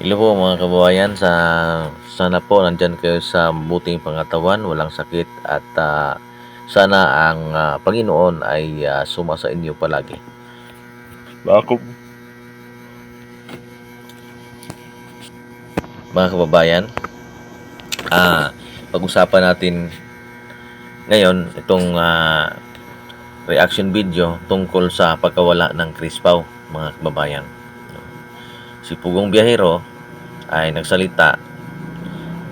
Hello po mga kababayan, sana po nandyan kayo sa buting pangatawan, walang sakit at sana ang Panginoon ay suma sa inyo palagi. Mga kababayan, pag-usapan natin ngayon itong reaction video tungkol sa pagkawala ng Chris Pao, mga kababayan. Si Pugong Biyahero ay nagsalita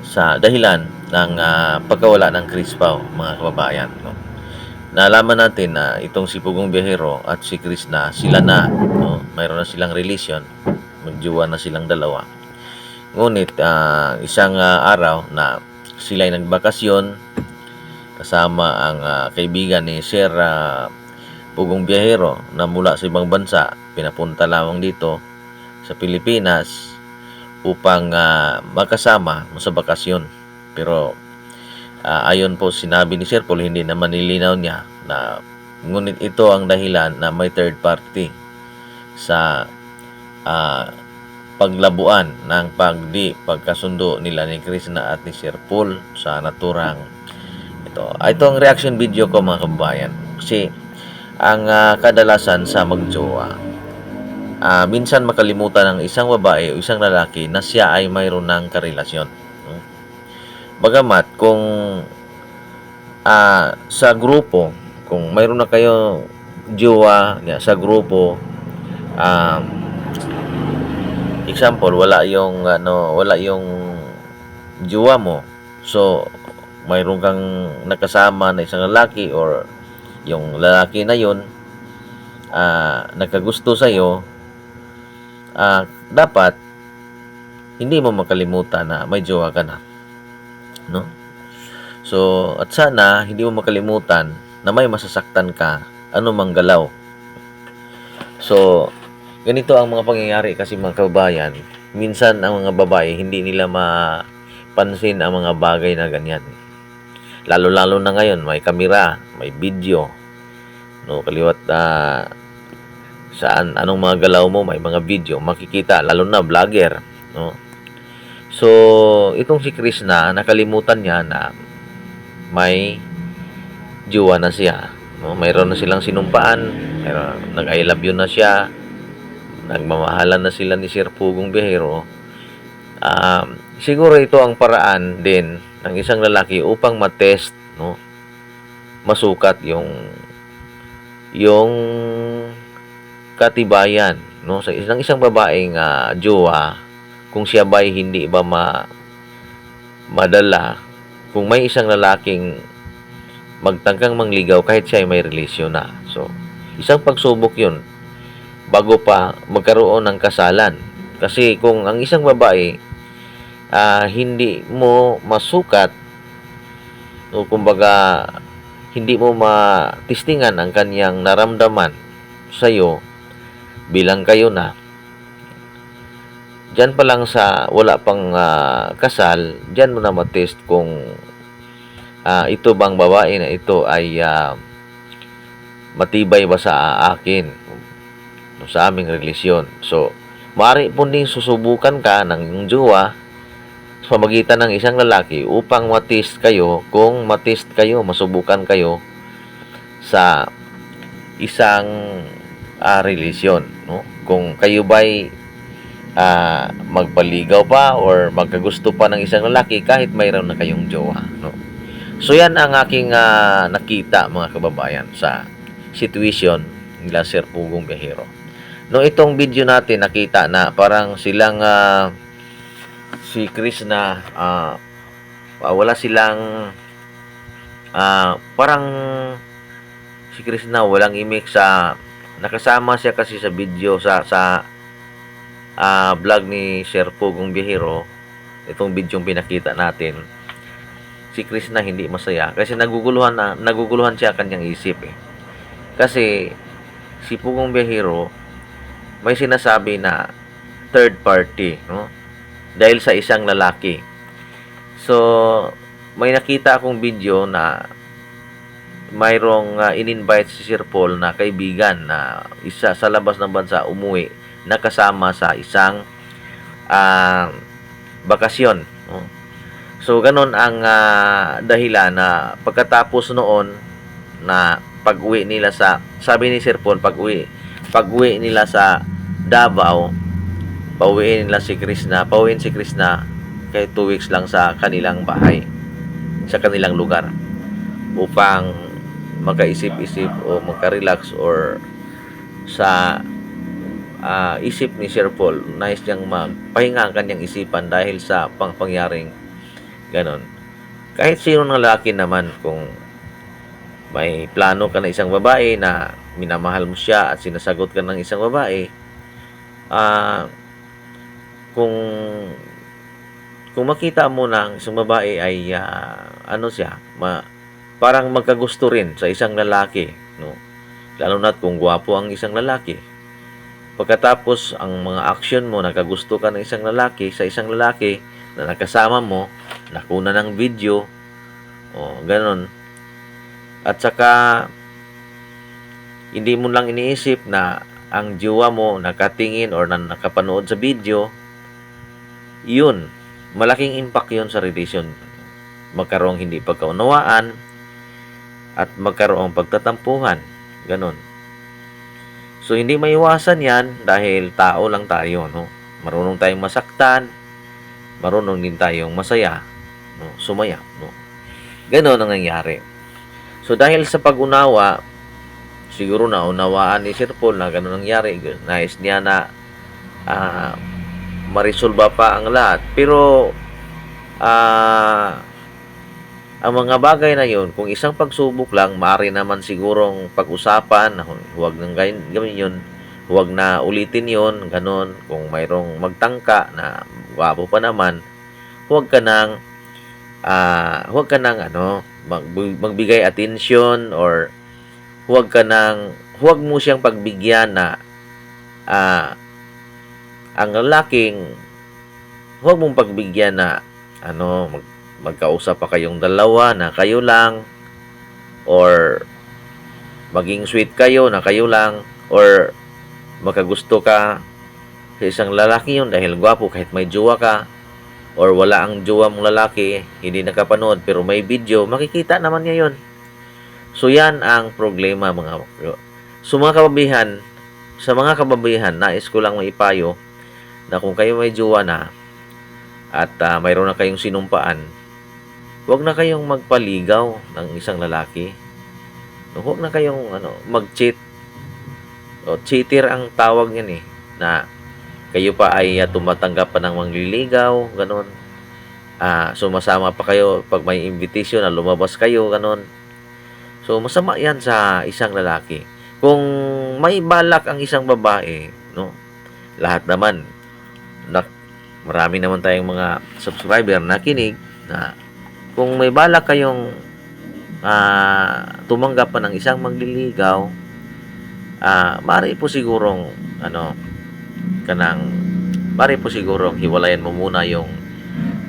sa dahilan ng pagkawala ng Chris Pao, mga kababayan. No? Naalaman natin na itong si Pugong Biyahero at si Chris na sila na, no? Mayroon na silang relasyon, magjowa na silang dalawa. Ngunit isang araw na sila ay nagbakasyon kasama ang kaibigan ni Sir Pugong Biyahero na mula sa ibang bansa, pinapunta lamang dito sa Pilipinas upang magkasama sa bakasyon. Pero ayon po sinabi ni Sir Paul, hindi naman nilinaw niya na ngunit ito ang dahilan na may third party sa paglabuan ng pagkasundo nila ni Krishna at ni Sir Paul sa naturang ito. Ito ang reaction video ko, mga kababayan. Kasi ang kadalasan sa magjowa, minsan makalimutan ng isang babae o isang lalaki na siya ay mayroon ng karelasyon. Bagamat kung sa grupo, kung mayroon na kayo jowa sa grupo, example, wala yung jowa mo, so mayroon kang nakasama na isang lalaki or yung lalaki na yun nagkagusto sa iyo, dapat hindi mo makalimutan na may jowa ka na, no? So, at sana hindi mo makalimutan na may masasaktan ka anumang galaw. So, ganito ang mga pangyayari kasi, mga kababayan. Minsan ang mga babae hindi nila mapansin ang mga bagay na ganyan. Lalo-lalo na ngayon, may kamera, may video, no, kaliwat saan anong mga galaw mo, may mga video makikita, lalo na vlogger, no. So itong si Chris na nakalimutan niya na may jowa na siya, no? Mayroon na silang sinumpaan, nag-I love you na siya, nagmamahalan na sila ni Sir Pugong Biyahero. Siguro ito ang paraan din ng isang lalaki upang matest, no, masukat yung katibayan, no, sa isang babaeng jowa, kung siya ba'y hindi ba madala kung may isang lalaking magtangkang mangligaw kahit siya ay may relasyon na. So isang pagsubok yun bago pa magkaroon ng kasalan. Kasi kung ang isang babae hindi mo masukat, o kumbaga hindi mo matistingan ang kanyang naramdaman sa iyo bilang kayo na, diyan pa lang sa wala pang kasal, diyan mo na matest kung ito bang babae na ito ay matibay ba sa akin, sa aming relasyon. So maaari po din susubukan ka ng jowa sa pamagitan ng isang lalaki upang matest kayo, kung matest kayo, masubukan kayo sa isang relasyon, no? Kung kayo ba'y magpaligaw pa or magkagusto pa ng isang lalaki kahit mayroon na kayong jowa, no? So yan ang aking nakita, mga kababayan, sa situation nila Sir Pugong Biyahero. No, itong video natin nakita na parang silang si Chris na wala silang parang si Chris na walang imik sa nakasama siya kasi sa video sa vlog ni Sir Pugong Biyahero. Itong video yung pinakita natin, si Chris na hindi masaya kasi naguguluhan siya kanyang isip Kasi si Pugong Biyahero may sinasabi na third party, no? Dahil sa isang lalaki. So may nakita akong video na mayroong in-invite si Sir Paul na kaibigan na isa sa labas ng bansa umuwi, nakasama sa isang ah, bakasyon. No? So, ganun ang dahilan na pagkatapos noon na pag-uwi nila sabi ni Sir Paul, pag-uwi nila sa Davao, pauwiin si Krishna kahit 2 weeks lang sa kanilang bahay, sa kanilang lugar, upang makaisip-isip o magka-relax, or sa isip ni Sir Paul, nais niyang magpahinga ang kanyang isipan dahil sa pangyaring ganon. Kahit sino ng lalaki naman, kung may plano ka na isang babae na minamahal mo siya at sinasagot ka ng isang babae, kung makita mo ng isang babae ay parang magkagusto rin sa isang lalaki, no? Lalo na't kung gwapo ang isang lalaki. Pagkatapos ang mga action mo, nagkagusto ka ng isang lalaki sa isang lalaki na nakasama mo, nakuna ng video, o ganon. At saka hindi mo lang iniisip na ang jowa mo nakatingin or nakapanood sa video, yun, malaking impact yun sa relasyon. Magkaroong hindi pagkaunawaan at magkaroong pagtatampuhan. Ganon. So, hindi maiwasan yan dahil tao lang tayo, no? Marunong tayong masaktan, marunong din tayong masaya, no? Sumaya, no? Ganon ang nangyari. So, dahil sa pag-unawa, siguro na unawaan ni Sir Paul na ganon nangyari. Nais niya na marisolba pa ang lahat. Pero, ang mga bagay na yun, kung isang pagsubok lang, maaari naman sigurong pag-usapan, huwag nang gawin yun, huwag na ulitin yun, ganon. Kung mayroong magtangka na gwapo pa naman, huwag ka nang magbigay attention, or huwag mo siyang pagbigyan na ang lalaking, huwag mong pagbigyan na magkausap pa kayong dalawa na kayo lang, or maging sweet kayo na kayo lang, or makagusto ka sa isang lalaki yun dahil gwapo kahit may jowa ka, or wala ang jowa mong lalaki, hindi nakapanood pero may video, makikita naman niya yun. So yan ang problema, sa mga kababihan, nais ko lang maipayo na kung kayo may jowa na at mayroon na kayong sinumpaan, huwag na kayong magpaligaw ng isang lalaki. Huwag na kayong mag-cheat. O, cheater ang tawag niyan na kayo pa ay tumatanggap pa ng mangliligaw, ganon. Sumasama pa kayo pag may invitation na lumabas kayo, ganon. So, masama yan sa isang lalaki. Kung may balak ang isang babae, no, lahat naman, marami naman tayong mga subscriber na kinig na kung may balak kayong tumanggap pa ng isang magliligaw, maaari po sigurong maaari po sigurong hiwalayan mo muna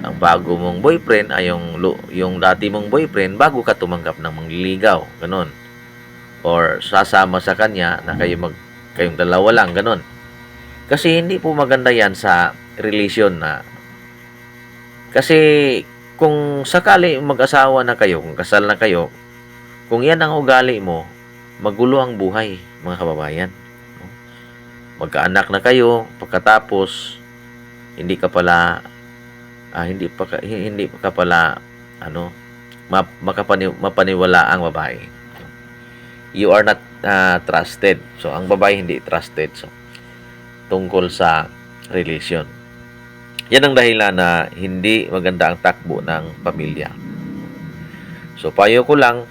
ang bago mong boyfriend ay yung dati mong boyfriend bago ka tumanggap ng mangliligaw, ganon. Or sasama sa kanya na kayong dalawa lang, ganon. Kasi hindi po maganda yan sa relasyon na, kasi kung sakali mag-asawa na kayo, kung kasal na kayo, kung yan ang ugali mo, magulo ang buhay, mga kababayan. Magkaanak na kayo, pagkatapos hindi ka pala mapaniwala ang babae. You are not trusted. So ang babae hindi trusted. So tungkol sa relasyon. Yan ang dahilan na hindi maganda ang takbo ng pamilya. So, payo ko lang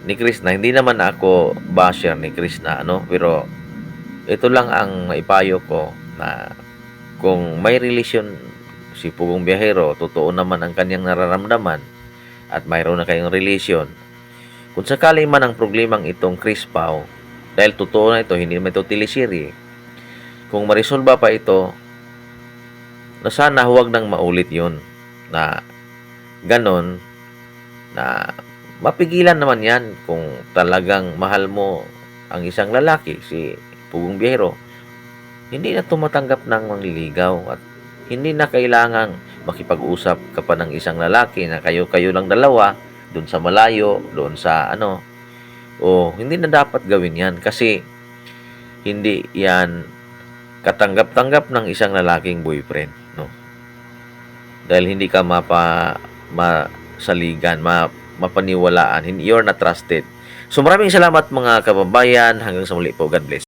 ni Krishna, hindi naman ako basher ni Krishna, pero ito lang ang maipayo ko na kung may relasyon si Pugong Biyahero, totoo naman ang kanyang nararamdaman at mayroon na kayong relasyon. Kung sakali man ang problemang itong Chris Pao, dahil totoo na ito, hindi naman ito teleserye, kung marisolba pa ito, na sana huwag nang maulit yun, na ganon, na mapigilan naman yan kung talagang mahal mo ang isang lalaki, si Pugong Biyahero. hindi na tumatanggap ng manliligaw at hindi na kailangang makipag-usap ka pa ng isang lalaki na kayo-kayo lang dalawa doon sa malayo, doon sa ano. O hindi na dapat gawin 'yan kasi hindi 'yan katanggap-tanggap ng isang lalaking boyfriend, no. Dahil hindi ka masaligan, mapaniwalaan, you're not trusted. So maraming salamat mga kababayan, hanggang sa muli po. God bless.